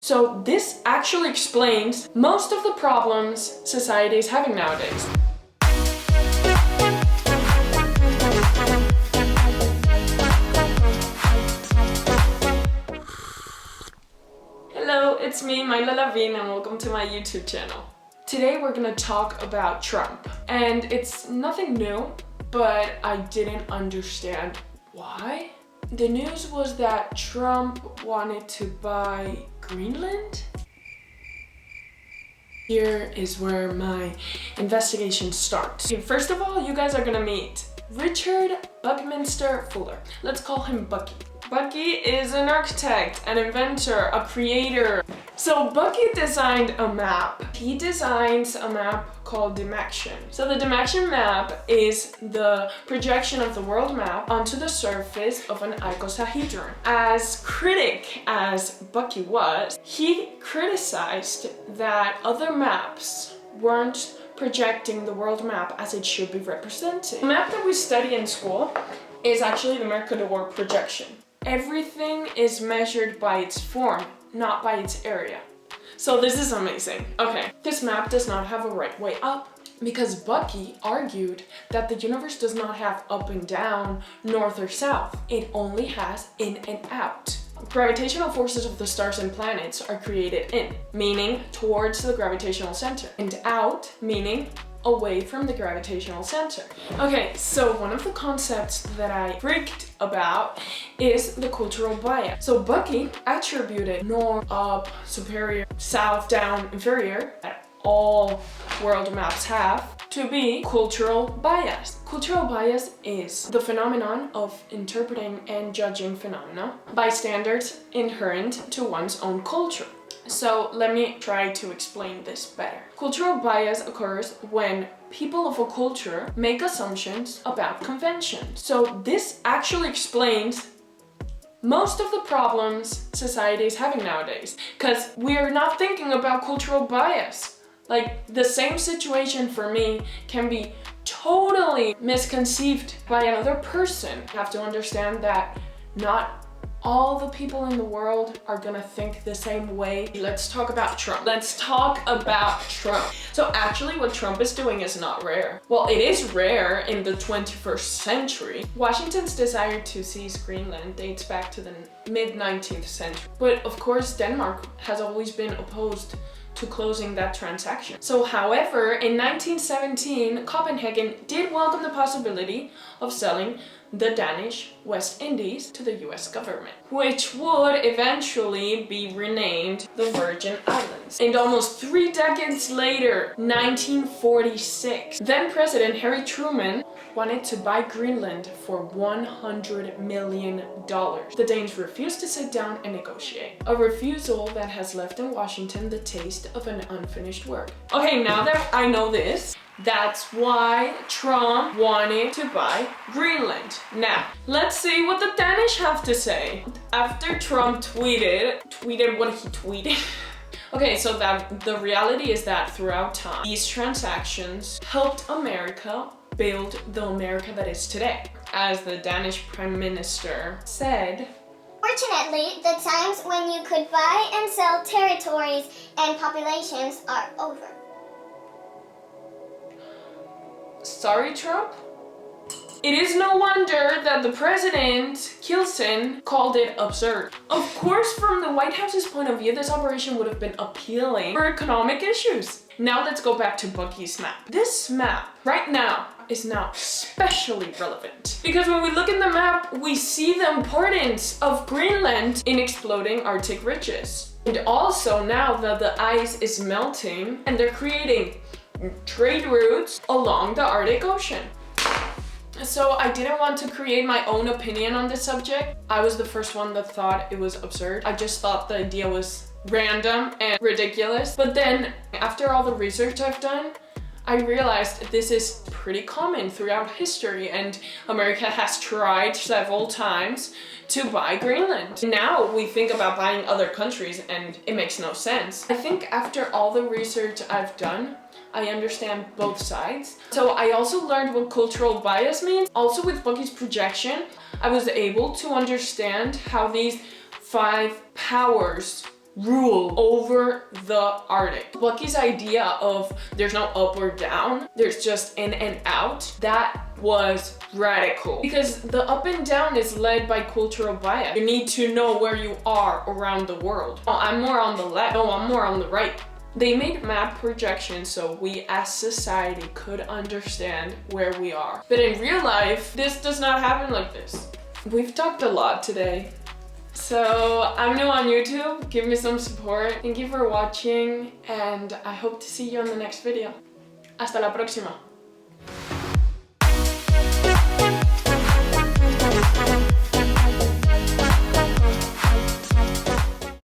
So this actually explains most of the problems society is having nowadays. Hello, it's me, Latashá, and welcome to my YouTube channel. Today we're gonna talk about Trump. And it's nothing new, but I didn't understand why. The news was that Trump wanted to buy Greenland. Here is where my investigation starts. Okay, first of all, you guys are gonna meet Richard Buckminster Fuller. Let's call him Bucky. Bucky is an architect, an inventor, a creator. So Bucky designed a map. He designs a map called Dimension. So the Dimension map is the projection of the world map onto the surface of an icosahedron. As critic as Bucky was, he criticized that other maps weren't projecting the world map as it should be represented. The map that we study in school is actually the Mercator projection. Everything is measured by its form, not by its area. So this is amazing. Okay, this map does not have a right way up because Bucky argued that the universe does not have up and down, north or south. It only has in and out. Gravitational forces of the stars and planets are created in, meaning towards the gravitational center, and out, meaning away from the gravitational center. Okay, so one of the concepts that I freaked about is the cultural bias. So Bucky attributed north, up, superior, south, down, inferior, that all world maps have, to be cultural bias. Cultural bias is the phenomenon of interpreting and judging phenomena by standards inherent to one's own culture. So let me try to explain this better. Cultural bias occurs when people of a culture make assumptions about conventions. So this actually explains most of the problems society is having nowadays, because we are not thinking about cultural bias. Like, the same situation for me can be totally misconceived by another person. You have to understand that not all the people in the world are gonna think the same way. Let's talk about Trump. Let's talk about Trump. So actually what Trump is doing is not rare. Well, it is rare in the 21st century. Washington's desire to seize Greenland dates back to the mid-19th century. But of course, Denmark has always been opposed to closing that transaction. So however, in 1917, Copenhagen did welcome the possibility of selling the Danish West Indies to the US government, which would eventually be renamed the Virgin Islands. And almost 3 decades later, 1946, then President Harry Truman wanted to buy Greenland for $100 million. The Danes refused to sit down and negotiate. A refusal that has left in Washington the taste of an unfinished work. Okay, now that I know this, that's why Trump wanted to buy Greenland. Now, let's see what the Danish have to say. After Trump tweeted what he tweeted. Okay, so that the reality is that throughout time, these transactions helped America build the America that is today. As the Danish Prime Minister said, "Fortunately, the times when you could buy and sell territories and populations are over." Sorry, Trump? It is no wonder that the president, Kilson, called it absurd. Of course, from the White House's point of view, this operation would have been appealing for economic issues. Now let's go back to Bucky's map. This map, right now, is now especially relevant. Because when we look in the map, we see the importance of Greenland in exploding Arctic ridges. And also now that the ice is melting and they're creating trade routes along the Arctic Ocean. So I didn't want to create my own opinion on this subject. I was the first one that thought it was absurd. I just thought the idea was random and ridiculous. But then after all the research I've done, I realized this is pretty common throughout history, and America has tried several times to buy Greenland. Now we think about buying other countries and it makes no sense. I think after all the research I've done, I understand both sides. So I also learned what cultural bias means. Also with Bucky's projection, I was able to understand how these 5 powers rule over the Arctic. Bucky's idea of there's no up or down, there's just in and out, that was radical. Because the up and down is led by cultural bias. You need to know where you are around the world. Oh, I'm more on the left. No, I'm more on the right. They made map projections so we as society could understand where we are. But in real life, this does not happen like this. We've talked a lot today. So I'm new on YouTube, give me some support. Thank you for watching and I hope to see you on the next video. Hasta la próxima.